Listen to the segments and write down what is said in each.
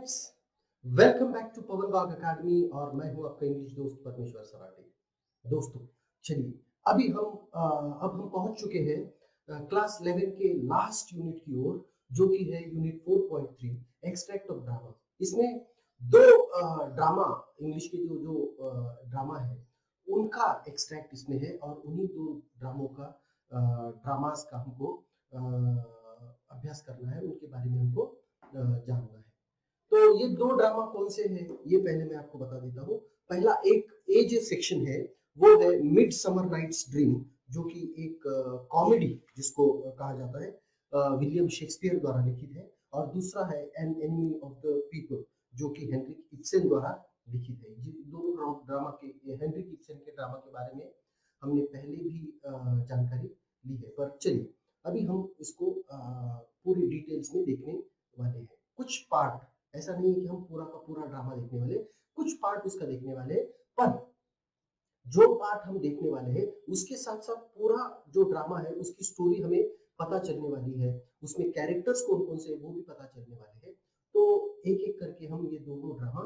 Students, welcome back to Pawan Bagh academy और मैं हूं आपका इंग्लिश दोस्त परमेश्वर सराटे। दोस्तों चलिए अब हम पहुंच चुके हैं क्लास 11 के लास्ट यूनिट की ओर, जो कि है यूनिट 4.3 एक्सट्रैक्ट ऑफ ड्रामा। इसमें दो ड्रामा, इंग्लिश के जो ड्रामा है उनका एक्सट्रैक्ट इसमें है और उन्हीं दो ड्रामों का ड्रामास का हमको अभ्यास करना है, उनके बारे में हमको जानना है। तो ये दो ड्रामा कौन से हैं ये पहले मैं आपको बता देता हूँ। पहला एक एज सेक्शन है, वो है मिड समर नाइट्स ड्रीम, जो कि एक कॉमेडी जिसको कहा जाता है, विलियम शेक्सपियर द्वारा लिखित है। और दूसरा है an enemy of the people, जो कि हेनरिक इब्सन द्वारा लिखित है। दोनों ड्रामा के, हेनरिक इब्सन के ड्रामा के बारे में हमने पहले भी जानकारी ली है, पर चलिए अभी हम इसको पूरी डिटेल्स में देखने वाले हैं। कुछ पार्ट, ऐसा नहीं है कि हम पूरा का पूरा ड्रामा देखने वाले, कुछ पार्ट उसका देखने वाले, पर जो पार्ट हम देखने वाले हैं उसके साथ साथ पूरा जो ड्रामा है उसकी स्टोरी हमें पता चलने वाली है, उसमें कैरेक्टर्स कौन कौन से वो भी पता चलने वाले हैं। तो एक एक करके हम ये दोनों ड्रामा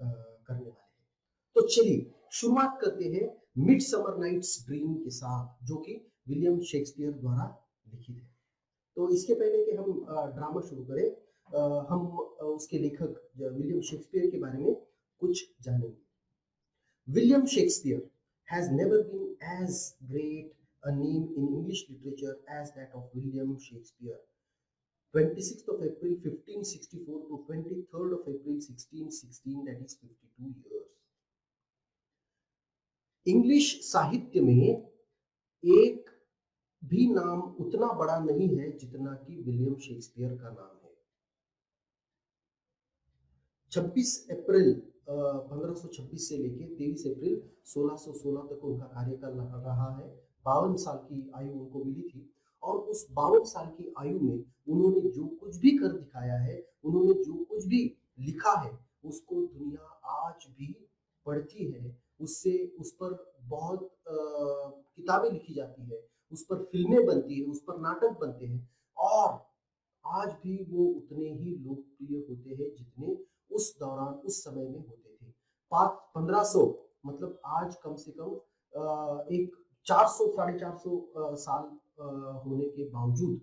करने वाले हैं। तो चलिए शुरुआत करते हैं मिड समर नाइट्स ड्रीम के साथ, जो कि विलियम शेक्सपियर द्वारा लिखित है। तो इसके पहले कि हम ड्रामा शुरू करें, हम उसके लेखक विलियम शेक्सपियर के बारे में कुछ जानेंगे। William Shakespeare has never been as great a name in English literature as that of William Shakespeare. 26th of April 1564 to 23rd of April 1616, that is 52 years. English साहित्य में एक भी नाम उतना बड़ा नहीं है जितना कि विलियम शेक्सपियर का नाम है। 26 अप्रैल 1526 से लेके 23 अप्रैल 1616 तक उनका कार्यकाल रहा है। 52 साल की आयु उनको मिली थी और उस 52 साल की आयु में उन्होंने जो कुछ भी कर दिखाया है, उन्होंने जो कुछ भी लिखा है, उसको दुनिया आज भी पढ़ती है। उससे उस पर बहुत किताबें लिखी जाती है, उस पर फिल्में बनती है, उस पर नाटक बनते हैं और आज भी वो उतने ही लोकप्रिय होते हैं जितने उस दौरान उस समय में होते थे। 1500 मतलब आज कम से कम एक 400 450 साल होने के बावजूद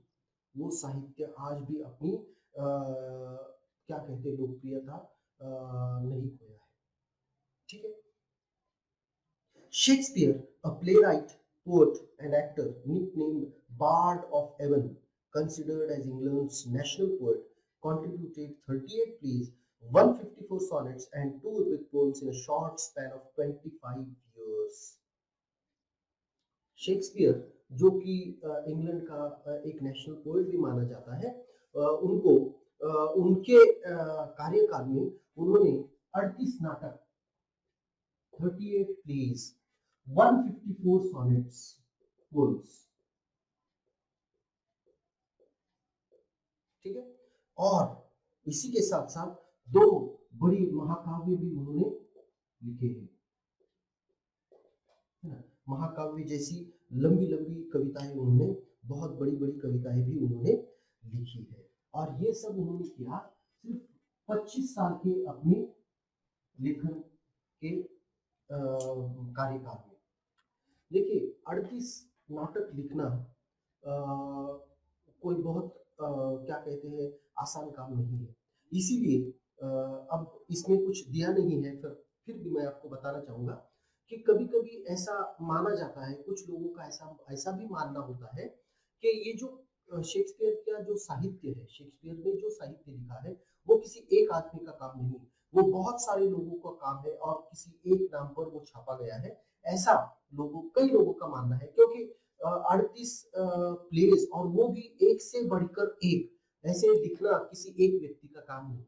वो साहित्य आज भी अपनी क्या कहते हैं लोकप्रियता नहीं खोया है। ठीक है। Shakespeare, a playwright, poet and actor nicknamed Bard of Avon, considered as England's national poet, contributed 38 plays, 154 sonnets and 2 epic poems in a short span of 25 years. Shakespeare, जो कि इंग्लैंड का एक नेशनल पोएट भी माना जाता है, उनको उनके कार्यकाल में उन्होंने 38 नाटक, 38 प्लेज, 154 sonnets, poems, ठीक है, और इसी के साथ साथ 2 बड़ी महाकाव्य भी उन्होंने लिखे हैं। महाकाव्य जैसी लंबी लंबी कविताएं उन्होंने, बहुत बड़ी बड़ी कविताएं भी उन्होंने लिखी है और ये सब उन्होंने किया सिर्फ 25 साल के अपने लेखन के कार्यकाल में। देखिए 38 नाटक लिखना कोई बहुत क्या कहते हैं आसान काम नहीं है। इसीलिए अब इसमें कुछ दिया नहीं है, फिर भी मैं आपको बताना चाहूंगा कि कभी कभी ऐसा माना जाता है, कुछ लोगों का ऐसा भी मानना होता है कि ये जो शेक्सपियर का जो साहित्य है, शेक्सपियर ने जो साहित्य लिखा है वो किसी एक आदमी का काम नहीं, वो बहुत सारे लोगों का काम है और किसी एक नाम पर वो छापा गया है, ऐसा कई लोगों का मानना है। क्योंकि 38 प्लेस और वो भी एक से बढ़कर एक, ऐसे लिखना किसी एक व्यक्ति का काम नहीं,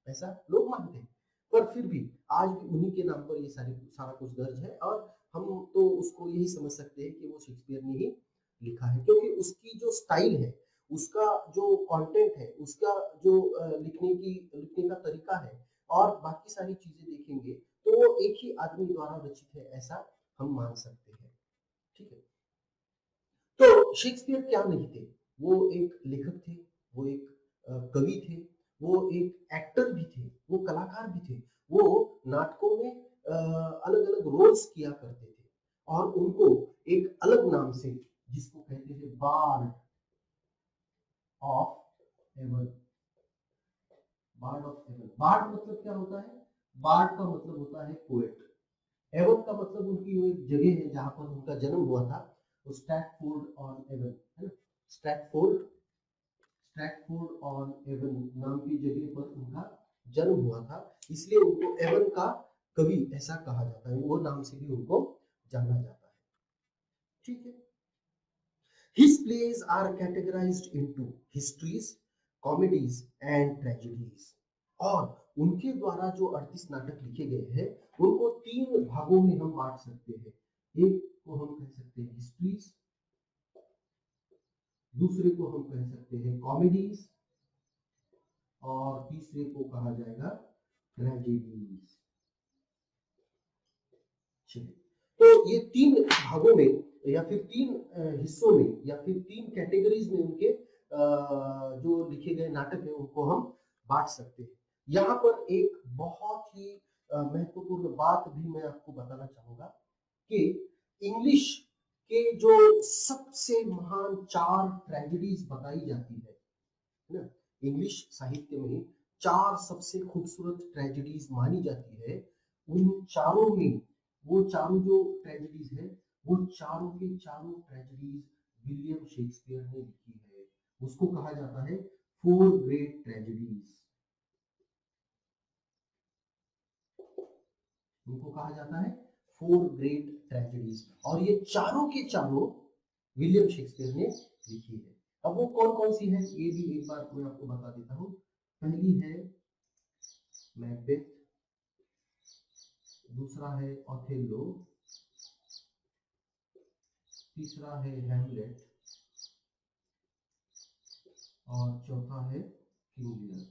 ऐसा लोग मानते हैं। पर फिर भी आज भी उन्हीं के नाम पर ये सारा कुछ दर्ज है और हम तो उसको यही समझ सकते हैं कि वो शेक्सपियर ने ही लिखा है, क्योंकि उसकी जो स्टाइल है, उसका जो कंटेंट है, उसका जो लिखने का तरीका है और बाकी सारी चीजें देखेंगे तो वो एक ही आदमी द्वारा रचित है, ऐसा हम मान सकते हैं। ठीक है। तो शेक्सपियर क्या नहीं थे, वो एक लेखक थे, वो एक कवि थे, वो एक एक्टर भी थे, वो कलाकार भी थे, वो नाटकों में अलग अलग रोल्स किया करते थे और उनको एक अलग नाम से, जिसको कहते थे bard of Avon. Bard of Avon, bard मतलब क्या होता है? बार्ड का मतलब होता है पोएट। एवन का मतलब उनकी वो एक जगह है जहां पर उनका जन्म हुआ था, वो स्ट्रैटफोर्ड ऑन एवन है ना। स्ट्रैटफोर्ड स्ट्रैटफोर्ड ऑन एवन नाम की जगह पर उनका जन्म हुआ था, इसलिए उनको एवन का कवि ऐसा कहा जाता है, वो नाम से भी उनको जाना जाता है। ठीक है। His plays are categorized into histories, comedies and tragedies. और उनके द्वारा जो 38 नाटक लिखे गए हैं उनको 3 भागों में हम बांट सकते हैं। एक को हम कह सकते हैं हिस्ट्रीज, दूसरे को हम कह सकते हैं कॉमेडीज और तीसरे को कहा जाएगा ट्रेजेडीज। तो ये 3 भागों में या फिर 3 हिस्सों में या फिर 3 कैटेगरीज में उनके जो लिखे गए नाटक है उनको हम बांट सकते हैं। यहाँ पर एक बहुत ही महत्वपूर्ण बात भी मैं आपको बताना चाहूंगा कि इंग्लिश के जो सबसे महान 4 ट्रेजेडीज बताई जाती है ना, इंग्लिश साहित्य में 4 सबसे खूबसूरत ट्रेजेडीज मानी जाती है। उन चारों में वो चारों जो ट्रेजेडीज है वो चारों के चारों ट्रेजेडीज विलियम शेक्सपियर ने लिखी है। उसको कहा जाता है 4 ग्रेट ट्रेजेडीज। उनको कहा जाता है 4 ग्रेट ट्रेजेडीज और ये चारों के चारों विलियम शेक्सपियर ने लिखी है। अब वो कौन कौन सी है ये भी एक बार मैं आपको बता देता हूँ। पहली है मैकबेथ, दूसरा है ओथेलो, तीसरा है हैमलेट और चौथा है किंग लियर।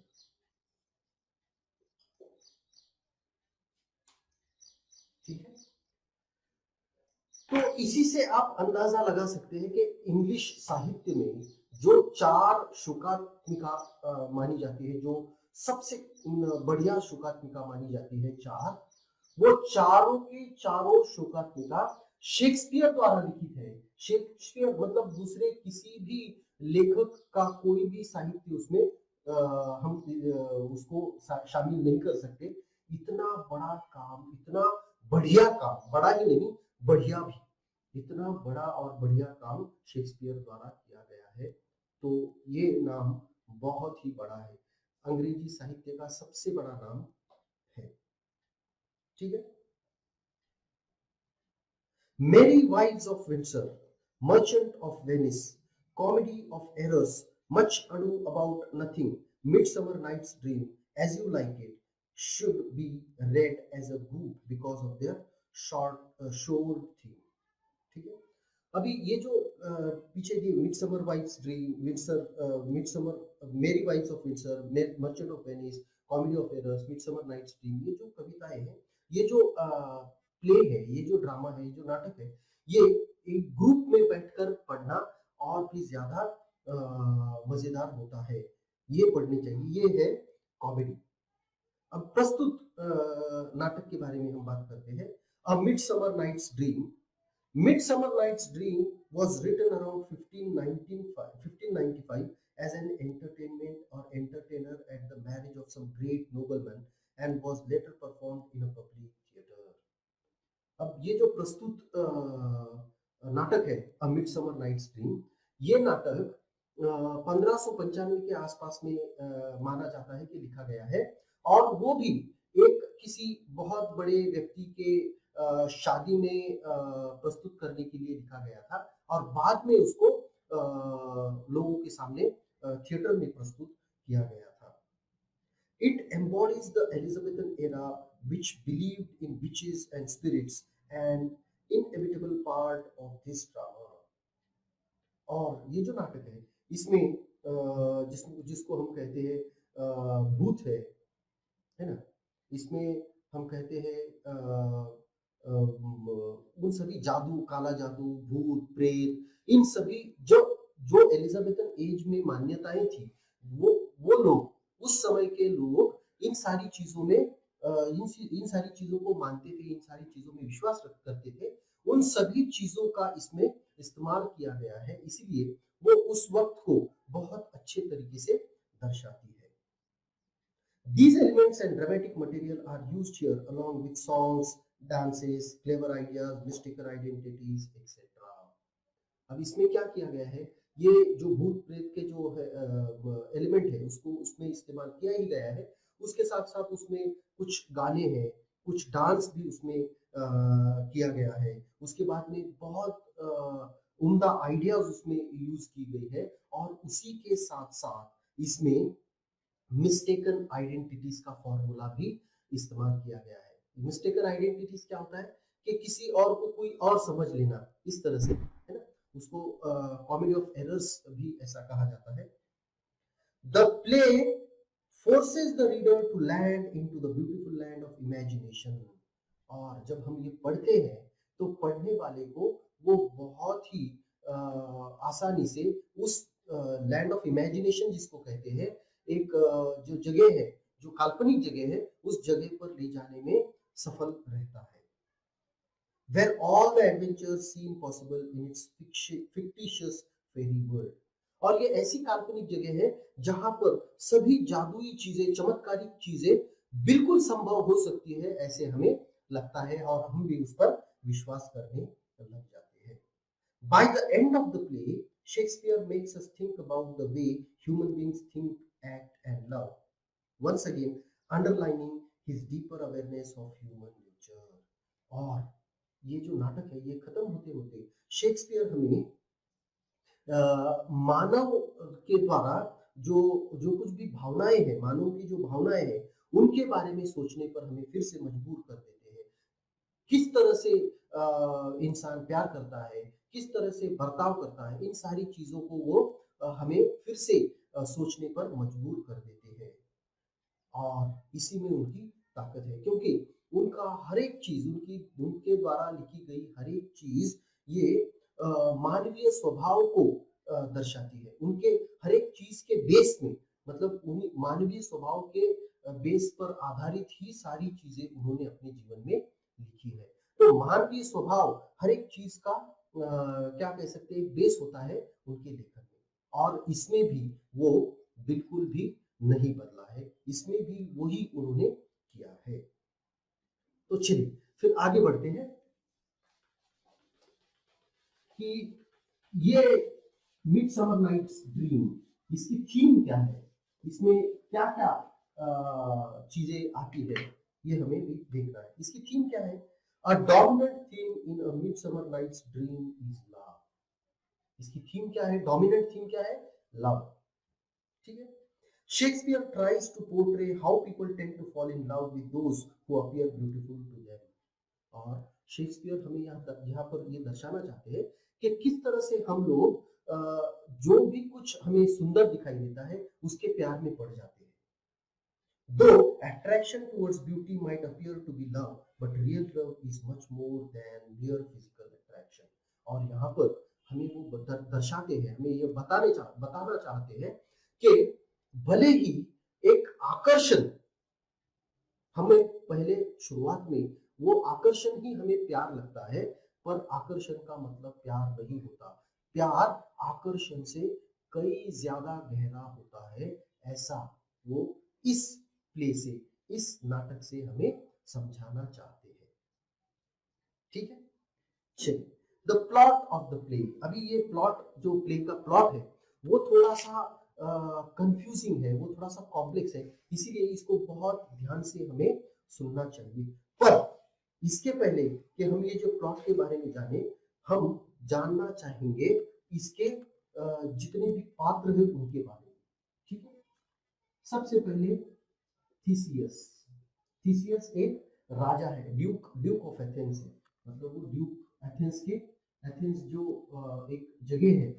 ठीक है। तो इसी से आप अंदाजा लगा सकते हैं कि इंग्लिश साहित्य में जो 4 शोकात्मिका मानी जाती है, जो सबसे बढ़िया शोकात्मिका मानी जाती है 4, वो चारों की चारों शोकात्मिका शेक्सपियर द्वारा लिखित है। शेक्सपियर मतलब दूसरे किसी भी लेखक का कोई भी साहित्य उसमें हम उसको शामिल नहीं कर सकते। इतना बड़ा काम, इतना बढ़िया काम, बड़ा ही नहीं बढ़िया भी, इतना बड़ा और बढ़िया काम शेक्सपियर द्वारा किया गया है। तो ये नाम बहुत ही बड़ा है, अंग्रेजी साहित्य का सबसे बड़ा नाम है। ठीक है। Merry Wives of Windsor, Merchant of Venice, Comedy of Errors, Much Ado About Nothing, Midsummer Night's Dream, As You Like It, should be read as a group because of their short theme. ठीक है। अभी ये जो पीछे दिए midsummer wife's dream, midsummer, merry wives of Windsor, merchant of Venice, comedy of errors, midsummer night's dream, ये जो कविताएं हैं, ये जो प्ले है, ये जो ड्रामा है, ये जो नाटक है, ये एक ग्रुप में बैठकर पढ़ना और भी ज्यादा मजेदार होता है, ये पढ़नी चाहिए। ये है कॉमेडी। अब प्रस्तुत नाटक के बारे में हम बात करते हैं। A midsummer night's dream. Midsummer Night's Dream was written around 1595 as an entertainment or entertainer at the marriage of some great nobleman and was later performed in a public theatre. अब ये जो प्रस्तुत नाटक है A Midsummer Night's Dream, ये नाटक 1595 के आसपास में माना जाता है कि लिखा गया है और वो भी एक किसी बहुत बड़े व्यक्ति के शादी में प्रस्तुत करने के लिए लिखा गया था और बाद में उसको लोगों के सामने थिएटर में प्रस्तुत किया गया था। It embodies the Elizabethan era which believed in witches and spirits, an inevitable part of this drama. और ये जो नाटक है इसमें जिसको हम कहते हैं भूत है ना, इसमें हम कहते हैं उन सभी जादू, काला जादू, भूत, प्रेत, इन सभी जो एलिजाबेथन एज में मान्यताएं थी, वो लोग उस समय के लोग इन सारी चीजों में इन सारी चीजों को मानते थे, इन सारी चीजों में विश्वास करते थे। उन सभी चीजों का इसमें इस्तेमाल किया गया है, इसीलिए वो उस वक्त को बहुत अच्छे तरीके से दर्शाती है। These elements and dramatic material are used here along with songs, dances, clever ideas, mystical identities, etc. अब इसमें क्या किया गया है, ये जो भूत प्रेत के जो है एलिमेंट है उसको उसमें इस्तेमाल किया ही गया है। उसके साथ साथ उसमें कुछ गाने हैं, कुछ डांस भी उसमें किया गया है। उसके बाद में बहुत उम्दा आइडियाज उसमें यूज की गई है, और उसी के साथ साथ इसमें मिस्टेकन आइडेंटिटीज का फॉर्मूला भी इस्तेमाल किया गया है। मिस्टेकन आइडेंटिटीज क्या होता है कि किसी और को कोई और समझ लेना, इस तरह से, है ना, उसको कॉमेडी ऑफ एरर्स भी ऐसा कहा जाता है। The play forces the reader to land into the beautiful land of imagination. और जब हम ये पढ़ते हैं तो पढ़ने वाले को वो बहुत ही आसानी से उस लैंड ऑफ इमेजिनेशन जिसको कहते हैं, एक जो जगह है, जो काल्पनिक जगह है, उस जगह पर ले जाने में सफल रहता है। Where all the adventures seem possible in its fictitious fairy world। और ये ऐसी काल्पनिक जगह है जहां पर सभी जादुई चीजें, चमत्कारिक चीजें बिल्कुल संभव हो सकती है, ऐसे हमें लगता है और हम भी उस पर विश्वास करने लग जाते हैं। By the end of the play, Shakespeare makes us think about the way human beings think, act, and love, once again underlining his deeper awareness of human nature। और ये जो नाटक है, ये खत्म होते होते शेक्सपियर हमें मानव के द्वारा जो जो कुछ भी भावनाएं हैं, मानव की जो भावनाएं हैं, उनके बारे में सोचने पर हमें फिर से मजबूर कर देते हैं। किस तरह से इंसान प्यार करता है, किस तरह से बर्ताव करता है, इन सारी चीजों को वो हमें फिर से सोचने पर मजबूर कर देते हैं। और इसी में उनकी ताकत है, क्योंकि उनका हर एक चीज, उनके द्वारा लिखी गई हर एक चीज ये मानवीय स्वभाव को दर्शाती है। उनके हर एक चीज के बेस में, मतलब उन्हीं मानवीय स्वभाव के बेस पर आधारित ही सारी चीजें उन्होंने अपने जीवन में लिखी है। तो मानवीय स्वभाव हर एक चीज का क्या कह सकते हैं, बेस होता है उनके लेखन में, और इसमें भी वो बिल्कुल भी नहीं बदला है, इसमें भी वही उन्होंने किया है। तो चलिए फिर आगे बढ़ते हैं कि ये मिडसमर नाइट्स ड्रीम, इसकी थीम क्या है, इसमें क्या क्या चीजें आती है, ये हमें भी देखना है। इसकी थीम क्या है? A dominant theme in a midsummer night's dream is love. इसकी थीम क्या है? डोमिनेंट थीम क्या है? लव। ठीक है। Shakespeare tries to portray how people tend to fall in love with those who appear beautiful to them। और Shakespeare हमें यहाँ पर ये दर्शाना चाहते हैं कि किस तरह से हम लोग जो भी कुछ हमें सुंदर दिखाई देता है उसके प्यार में पड़ जाते हैं। Though attraction towards beauty might appear to be love, but real love is much more than mere physical attraction। और यहाँ पर हमें वो दर्शाते हैं, हमें ये बताना चाहते हैं कि भले ही एक आकर्षण, हमें पहले शुरुआत में वो आकर्षण ही हमें प्यार लगता है, पर आकर्षण का मतलब प्यार नहीं होता। प्यार आकर्षण से कई ज्यादा गहरा होता है, ऐसा वो इस प्ले से, इस नाटक से हमें समझाना चाहते हैं। ठीक है। चलिए, the plot of the play. अभी ये प्लॉट, जो प्ले का प्लॉट है, वो थोड़ा सा कंफ्यूजिंग है, वो थोड़ा सा कॉम्प्लेक्स है, इसीलिए इसको बहुत ध्यान से हमें सुनना चाहिए। पर इसके पहले कि हम ये जो प्लॉट के बारे में जाने, हम जानना चाहेंगे इसके जितने भी पात्र हैं उनके बारे में। ठीक है। सबसे पहले थीसियस। थीसियस एक राजा है, ड्यूक ऑफ एथेंस है, मतलब वो ड्यूक एथेंस जो एक जगह है,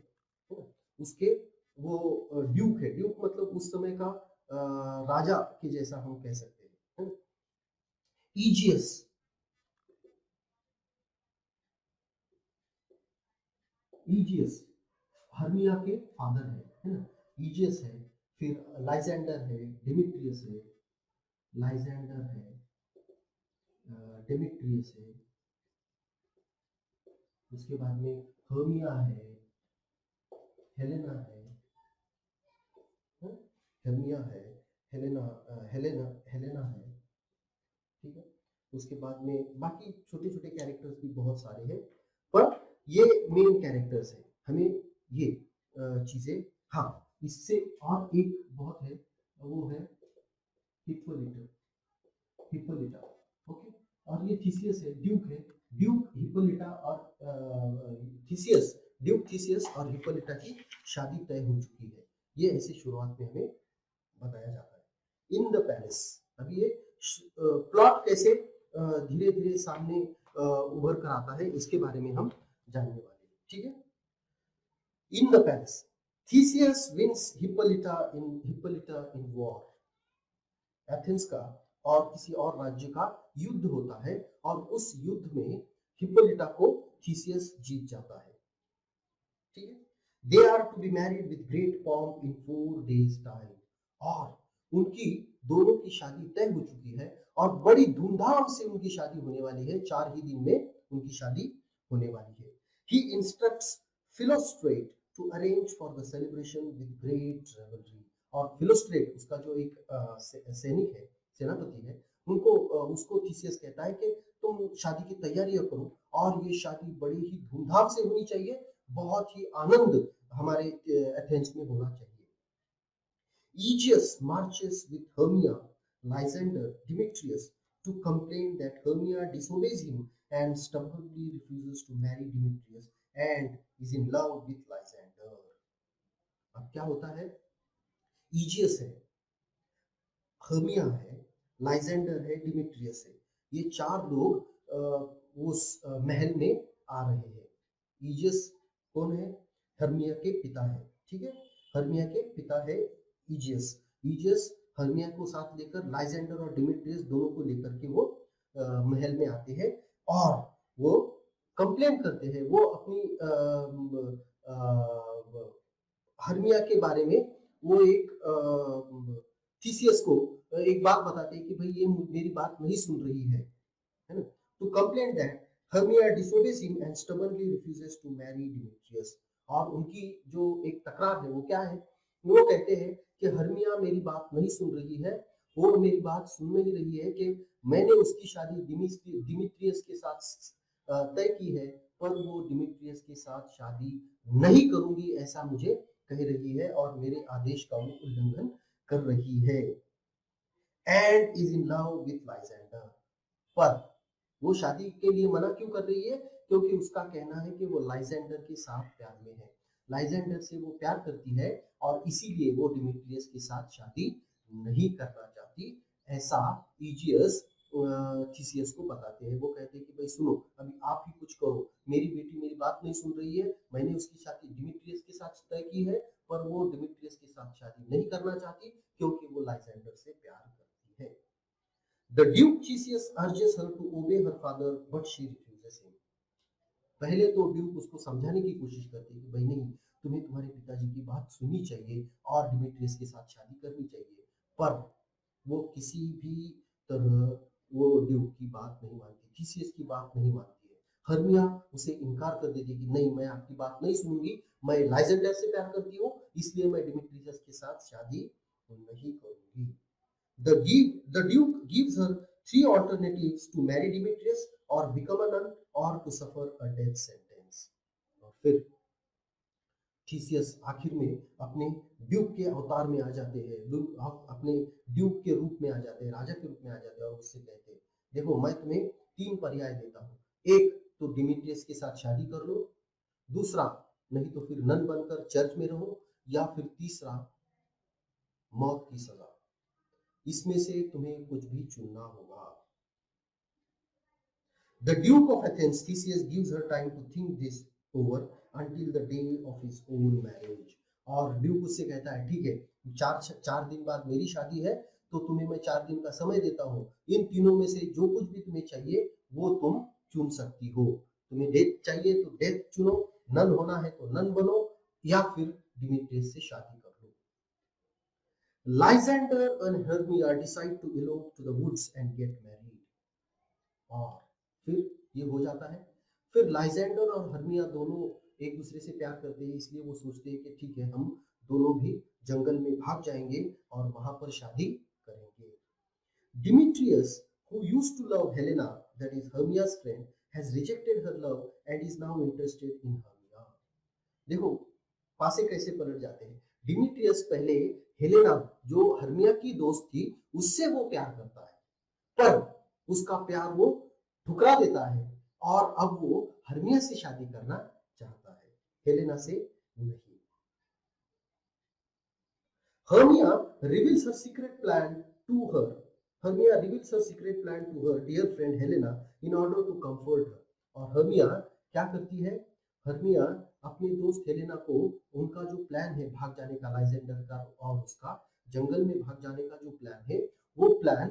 उसके वो ड्यूक है। ड्यूक मतलब उस समय का राजा के जैसा हम कह सकते हैं। ईजियस, ईजियस हर्मिया के फादर है ना, ईजियस है। फिर लाइजेंडर है, डिमिट्रियस है, लाइजेंडर है, डिमिट्रियस है, उसके बाद में हर्मिया है, हेलेना है, हर्मिया है, हेलेना, हेलेना है, ठीक है। उसके बाद में बाकी छोटे छोटे कैरेक्टर्स भी बहुत सारे हैं, पर ये मेन कैरेक्टर्स है। हमें ये चीजें, हाँ इससे और एक बहुत है, वो है हिप्पोलिटा, हिप्पोलिटा, ओके। और ये थीसियस है, ड्यूक है, ड्यूक हिप्पोलिटा और थीसियस, ड्यूक थीसियस और हिप्पोलिटा की शादी तय हो चुकी है। ये ऐसे शुरुआत में हमें बताया जाता है। इन द पैलेस, अभी ये प्लॉट कैसे धीरे धीरे सामने उभर कर आता है, इसके बारे में हम जानने वाले हैं, ठीक है। In the palace, Theseus wins Hippolyta in war. Athens का और किसी और राज्य का युद्ध होता है और उस युद्ध में हिप्पोलिटा को थीसियस जीत जाता है, ठीक है। They are to be married with great pomp in 4 days time, और उनकी दोनों की शादी तय हो चुकी है और बड़ी धूमधाम से उनकी शादी होने वाली है। 4 ही दिन में उनकी शादी होने वाली है। He instructs Philostrate to arrange for the celebration with great revelry. और फिलोस्ट्रेट उसका जो एक सैनिक है, सेनापति है, उनको उसको थीसियस कहता है कि तुम शादी की तैयारियां करो और ये शादी बड़ी ही धूमधाम से होनी चाहिए, बहुत ही आनंद हमारे एथेंस में होना चाहिए। Aegeus marches with Hermia, Lysander, Demetrius to complain that Hermia disobeys him and stubbornly refuses to marry Demetrius and is in love with Lysander. अब क्या होता है, ईजियस है, हर्मिया है, लाइजेंडर है, डिमिट्रियस है, ये 4 लोग उस महल में आ रहे हैं। ईजियस कौन है, हर्मिया के पिता है, ठीक है। हर्मिया के पिता है ईजियस। ईजियस हर्मिया को साथ लेकर लाइजेंडर और डिमिट्रियस दोनों को लेकर के वो महल में आते हैं और वो कंप्लेन करते हैं। वो अपनी हर्मिया के बारे में वो एक थीसियस को एक बात बताते हैं कि भाई ये मेरी बात नहीं सुन रही है ना। To complain that Hermia disobeys him and stubbornly refuses to marry Demetrius. और उनकी जो एक तकरार है वो क्या है, वो कहते हैं कि हर्मिया मेरी बात नहीं सुन रही है, वो मेरी बात सुन नहीं रही है कि मैंने उसकी शादी डिमिट्रियस के साथ तय की है, पर वो डिमिट्रियस के साथ शादी नहीं करूंगी ऐसा मुझे कह रही है और मेरे आदेश का वो उल्लंघन कर रही है। And is in love with Lysander, पर वो शादी के लिए मना क्यों कर रही है, क्योंकि उसका कहना है कि वो लाइजेंडर के साथ प्यार में है, लाइजेंडर से वो प्यार करती है और इसीलिए वो डिमिट्रियस के साथ शादी नहीं करना चाहती। ऐसा ईजियस थीसियस को बताते हैं। वो कहते हैं कि भाई सुनो, अभी आप ही कुछ करो, मेरी बेटी मेरी बात नहीं सुन रही है, मैंने उसकी शादी डिमिट्रियस के साथ तय की है, पर वो डिमिट्रियस के साथ शादी नहीं करना चाहती क्योंकि वो लाइजेंडर से प्यार करती है। The Duke Theseus urges her to obey her father, but she refuses him. पहले तो ड्यूक उसको समझाने की कोशिश करती है कि भाई नहीं, तुम्हें तुम्हारे पिताजी की बात सुननी चाहिए और डिमिट्रियस के साथ शादी करनी चाहिए, पर वो किसी भी तरह वो ड्यूक की बात नहीं मानती, थीसियस की बात नहीं मानती है। हर्मिया उसे इनकार कर देती है कि नहीं, मैं आपकी बात नहीं सुनूंगी, मैं लाइजेंडर से प्यार करती हूँ, इसलिए मैं डिमिट्रियस के साथ शादी नहीं करूंगी। The Duke gives her 3 alternatives to marry Demetrius or become a nun or to suffer a death sentence. और फिर थीसियस आखिर में अपने ड्यूक के अवतार में आ जाते हैं, अपने ड्यूक के रूप में आ जाते हैं, राजा के रूप में आ जाते हैं और उससे कहते हैं देखो मैं तुम्हें 3 पर्याय देता हूँ, एक तो डिमिट्रियस के साथ शादी कर लो, दूसरा नहीं तो फिर नन बनकर चर्च में रहो, या फिर तीसरा मौत की सजा। इसमें से तुम्हें कुछ भी चुनना होगा। The Duke of Athens, Theseus, gives her time to think this over until the day of his own marriage. और ड्यूक उससे कहता है ठीक है, 4 दिन बाद मेरी शादी है, तो तुम्हें मैं 4 दिन का समय देता हूँ, इन तीनों में से जो कुछ भी तुम्हें चाहिए वो तुम चुन सकती हो। तुम्हें डेथ चाहिए तो डेथ चुनो, नन होना है तो नन बनो, या फिर डिमिट्रियस से शादी कर लो। Lysander and Hermia decide to elope to the woods and get married. और फिर ये हो जाता है। फिर लाइजेंडर और हर्मिया दोनों एक दूसरे से प्यार करते हैं, इसलिए वो सोचते हैं कि ठीक है, हम दोनों भी जंगल में भाग जाएंगे और वहां पर शादी करेंगे। Demetrius, who used to love Helena, that is Hermia's friend, has rejected her love and is now interested in Hermia. देखो पासे कैसे पलट जाते हैं। डिमिट्रियस पहले हेलेना जो हर्मिया की दोस्त थी उससे वो प्यार करता है, पर उसका प्यार वो ठुकरा देता है और अब वो हर्मिया से शादी करना चाहता है, हेलेना से नहीं। Hermia reveals her secret plan to her. Hermia reveals her secret plan to her dear friend Helena in order to comfort her. और हर्मिया क्या करती है? हर्मिया अपने दोस्त हेलेना को उनका जो प्लान है भाग जाने का, लाइजेंडर का और उसका जंगल में भाग जाने का जो प्लान है, वो प्लान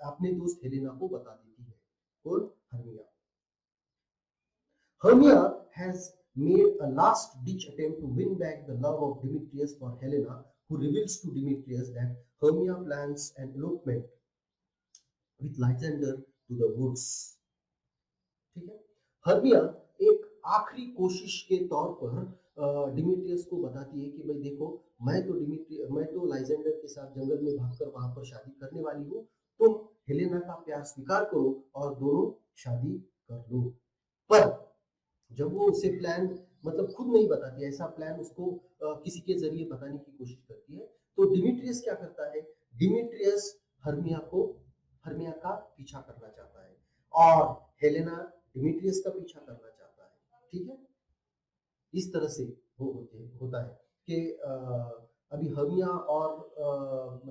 अपने दोस्त हेलेना को बता देती है। कौन? Hermia. Hermia has made a last-ditch attempt to win back the love of Demetrius for Helena, who reveals to Demetrius that Hermia plans an elopement with Lysander to the woods. ठीक है, Hermia एक आखिरी कोशिश के तौर पर Demetrius को बताती है कि भाई देखो, मैं तो लाइजेंडर के साथ जंगल में भागकर वहां पर शादी करने वाली हूँ, तुम हेलेना का प्यार स्वीकार करो और दोनों शादी कर लो। पर जब वो उसे प्लान मतलब खुद नहीं बताती, ऐसा प्लान उसको किसी के जरिए बताने की कोशिश करती है, तो डिमिट्रियस क्या करता है? डिमिट्रियस हर्मिया का पीछा करना चाहता है और हेलेना डिमिट्रियस का पीछा करना चाहता है। ठीक है, इस तरह से वो होता है कि अभी हर्मिया और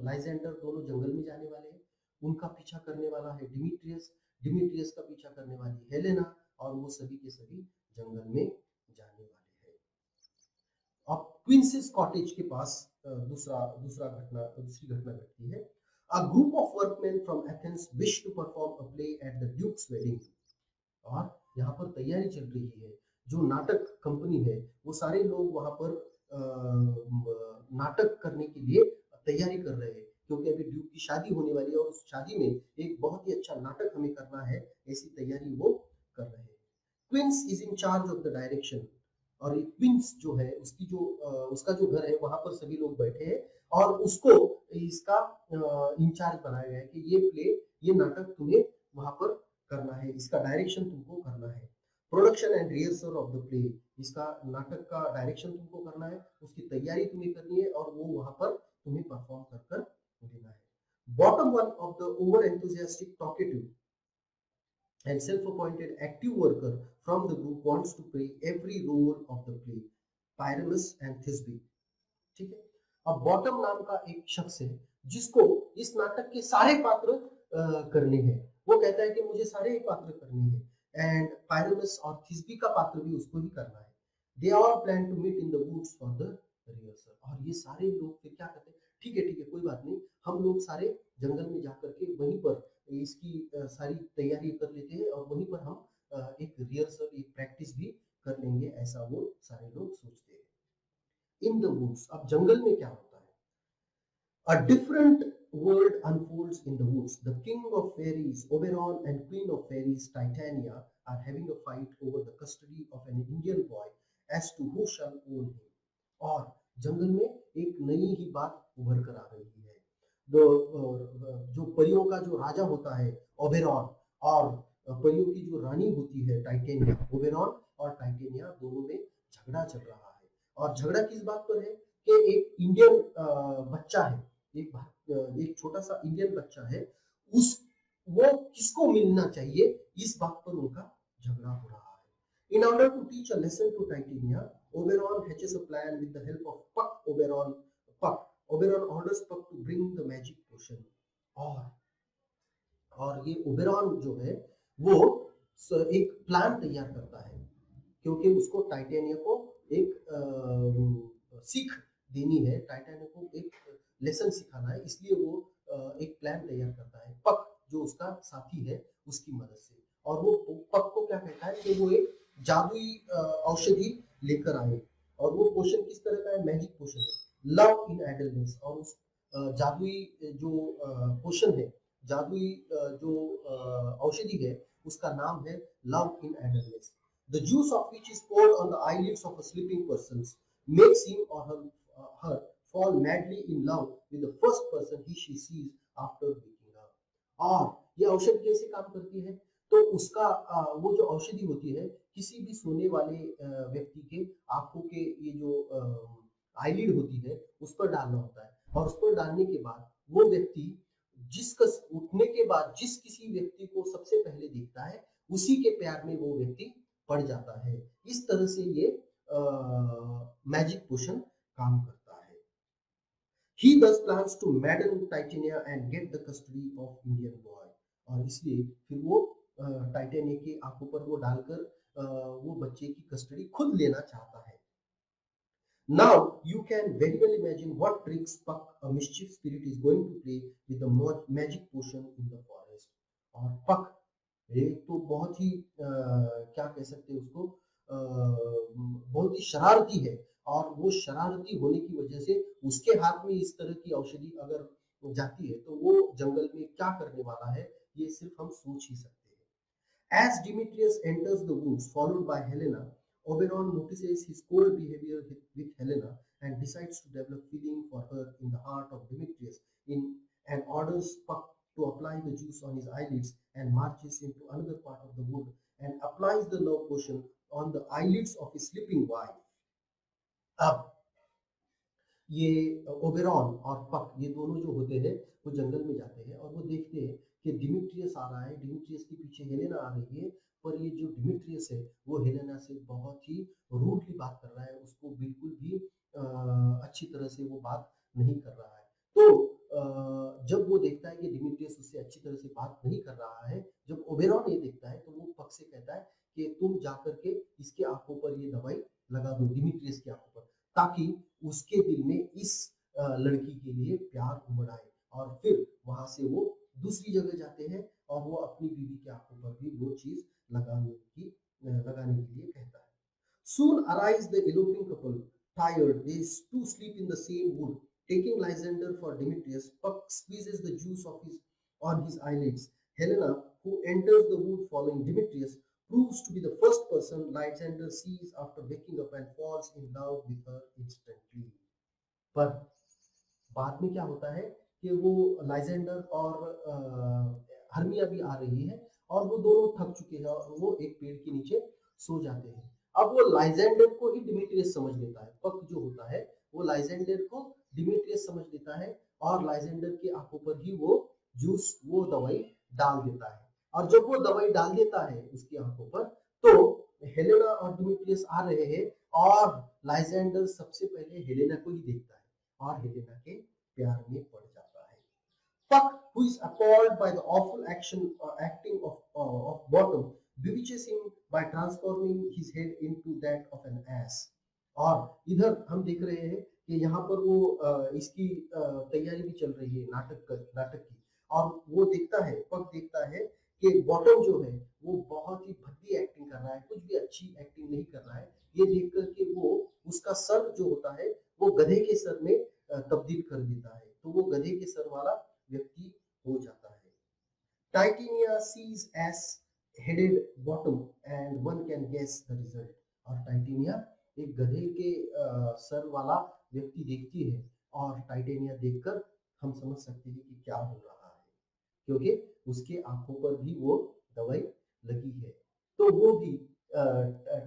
लाइजेंडर दोनों जंगल में जाने वाले हैं, उनका पीछा करने वाला है डिमिट्रियस का पीछा करने वाली हेलेना, और वो सभी के सभी जंगल में जाने वाले हैं। अब क्वींस कॉटेज के पास दूसरी घटना घटती है। A group of workmen from Athens wish to perform a play at the Duke's wedding. और यहाँ पर तैयारी चल रही है, जो नाटक कंपनी है वो सारे लोग वहां पर नाटक करने के लिए तैयारी कर रहे हैं, क्योंकि अभी ड्यूक की शादी होने वाली है और उस शादी में एक बहुत ही अच्छा नाटक हमें करना है, ऐसी तैयारी वो कर रहे हैं। Quince is in charge of the direction, और क्वींस जो है उसका जो घर है वहां पर सभी लोग बैठे हैं और उसको इसका इंचार्ज बनाया गया है कि ये नाटक तुम्हें वहां पर करना है, इसका डायरेक्शन तुमको करना है। Production and rehearsal of the play, इसका नाटक का डायरेक्शन तुमको करना है, उसकी तैयारी तुम्हें करनी है और वो वहां पर तुम्हें परफॉर्म कर देना है। Bottom one of the over enthusiastic talkative and self-appointed active worker from the group wants to play every role of the play, Pyramus and Thisbe. ठीक है, अब बॉटम नाम का एक शख्स है जिसको इस नाटक के सारे पात्र करने हैं, वो कहता है कि मुझे सारे ही पात्र करने हैं, एंड पायरमस और थिस्बी का पात्र भी उसको ही करना है। They all plan to meet in the woods for the rehearsal, और ये सारे लोग फिर क्या कहते हैं, ठीक है कोई बात नहीं, हम लोग सारे जंगल में जाकर के वहीं पर इसकी सारी तैयारी कर लेते हैं और वहीं पर हम एक रिहर्सल, एक प्रैक्टिस भी कर लेंगे, ऐसा वो सारे लोग सोचते हैं। इन द वुड्स, अब जंगल में क्या होता है? A different world unfolds in the woods. The king of fairies, Oberon, and queen of fairies, Titania, are having a fight over the custody of an Indian boy as to who shall own him. और जंगल में एक नई ही बात उभर कर आ रही है। जो परियों का जो राजा होता है ओबेरॉन, और परियों की जो रानी होती है टाइटेनिया, ओबेरॉन और टाइटेनिया दोनों में झगड़ा चल रहा है। और झगड़ा किस बात पर है कि एक इंडियन बच्चा है, एक छोटा सा इंडियन बच्चा है, वो किसको मिलना चाहिए, इस बात पर उनका झगड़ा हो रहा है। In order to teach a lesson to Titania, Oberon hatches a plan with the help of Puck. Oberon orders Puck to bring the magic potion. और ये ओबेरॉन जो है वो एक प्लान तैयार करता है, क्योंकि उसको टाइटेनिया को एक सीख देनी है, टाइटेनिया को एक लेसन सिखाना है, इसलिए वो एक प्लान तैयार करता है पक, जो उसका साथी है, उसकी मदद से। और वो पक को क्या कहता है कि वो एक जादुई औषधि लेकर आए, और वो पोशन किस तरह का है? मैजिक पोशन है, लव इन आइडलनेस, और उस जादुई जो पोशन है, जादुई जो औषधि है, उसका नाम है love in idleness. The juice of which is poured on the eyelids of a sleeping person makes him or her fall madly in love with the first person she sees after waking up. और ये औषधि कैसे काम करती है? तो उसका वो जो औषधि होती है, किसी भी सोने वाले व्यक्ति के आंखों के ये जो आईलिड होती है, उस पर डालना होता है, और उस पर डालने के बाद वो व्यक्ति उठने के बाद जिस किसी व्यक्ति को सबसे पहले देखता है, उसी के प्यार में वो व्यक्ति पड़ जाता है. इस तरह से ये मैजिक पोशन काम करता है. He thus plans to madden Titania and get the custody of Indian boy. और इसलिए फिर वो टाइटेनिया की आंखों पर वो डालकर वो बच्चे की कस्टडी खुद लेना चाहता है. Now you can very well imagine what tricks Puck, a mischief spirit, is going to play with the magic potion in the forest. और पक एक तो बहुत ही क्या कह सकते हैं उसको, बहुत ही शरारती है, और वो शरारती होने की वजह से उसके हाथ में इस तरह की औषधि अगर जाती है तो वो जंगल में क्या करने वाला है, ये सिर्फ हम सोच ही सकते हैं. As Demetrius enters the woods followed by Helena, Oberon notices his cold behavior with Helena and decides to develop feeling for her in the heart of Demetrius and orders Puck to apply the juice on his eyelids and marches into another part of the wood and applies the love potion on the eyelids of his sleeping wife. अब ये Oberon और पक, ये दोनों जो होते हैं वो जंगल में जाते हैं और वो देखते हैं कि डिमिट्रियस आ रहा है, डिमिट्रियस के पीछे हेलेना आ रही है, पर ये जो डिमिट्रियस है वो हेलेना से बहुत ही रूडली बात कर रहा है, उसको बिल्कुल भी अच्छी तरह से वो बात नहीं कर रहा है. तो जब वो देखता है कि डिमिट्रियस उससे अच्छी तरह से बात नहीं कर रहा है, जब ओबेरॉन ये देखता है तो वो पक से कहता है कि तुम जाकर के इसके आंखों पर ये दवाई लगा दो, डिमिट्रियस की आंखों पर, ताकि उसके दिल में इस लड़की के लिए प्यार उमड़ आए. और फिर वहां से वो दूसरी जगह जाते हैं और वो अपनी बीवी के आंखों पर भी वो चीज लगाने के लिए कहता है. Soon arise the eloping couple. Tired, they two sleep in the same wood. Taking Lysander for Demetrius, Puck squeezes the juice on his eyelids. Helena, who enters the wood following Demetrius, proves to be the first person Lysander sees after waking up and falls in love with her instantly. पर बाद में क्या होता है कि वो लाइजेंडर और Hermia भी आ रही है और वो दोनों थक चुके हैं और वो एक पेड़ के नीचे सो जाते हैं. अब वो लाइजेंडर को ही डिमिट्रियस समझ लेता है, पक जो होता है वो लाइजेंडर को डिमिट्रियस समझ लेता है और लाइजेंडर की आंखों पर ही वो दवाई डाल देता है. और जब वो दवाई डाल देता है उसकी आंखों पर, तो हेलेना और डिमिट्रियस आ रहे हैं और लाइजेंडर सबसे पहले हेलेना को ही देखता है और हेलेना के प्यार में पड़ जाता है. Puck, who is appalled by the awful acting of Bottom, bewitches him by transforming his head into that of an ass. और इधर हम देख रहे हैं कि यहाँ पर वो इसकी तैयारी भी चल रही है नाटक की, और वो देखता है, पक देखता है कि बॉटम जो है वो बहुत ही भद्दी एक्टिंग कर रहा है, कुछ भी अच्छी एक्टिंग नहीं कर रहा है. ये देख करके वो उसका सर जो होता है वो गधे के सर में तब्दील कर देता है, तो वो गधे के सर वाला व्यक्ति हो जाता है. Titania sees ass-headed Bottom and one can guess the result. और टाइटेनिया एक गधे के सर वाला व्यक्ति देखती है और टाइटेनिया देखकर हम समझ सकते हैं कि क्या हो रहा है, क्योंकि उसके आंखों पर भी वो दवाई लगी है. तो वो भी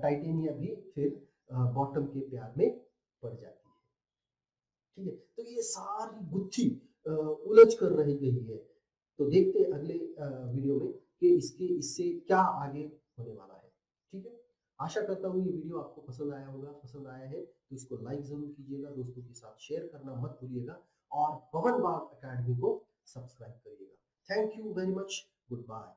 टाइटेनिया भी फिर बॉटम के प्यार में पड़ जाती है. ठीक है, तो ये सारी गुत्थी उलझ कर रह गई है. तो देखते हैं अगले वीडियो में कि इससे क्या आगे होने वाला है. ठीक है, आशा करता हूँ ये वीडियो आपको पसंद आया होगा. पसंद आया है तो इसको लाइक जरूर कीजिएगा, दोस्तों के साथ शेयर करना मत भूलिएगा और पवन बाग अकेडमी को सब्सक्राइब करिएगा. Thank you very much. Good bye.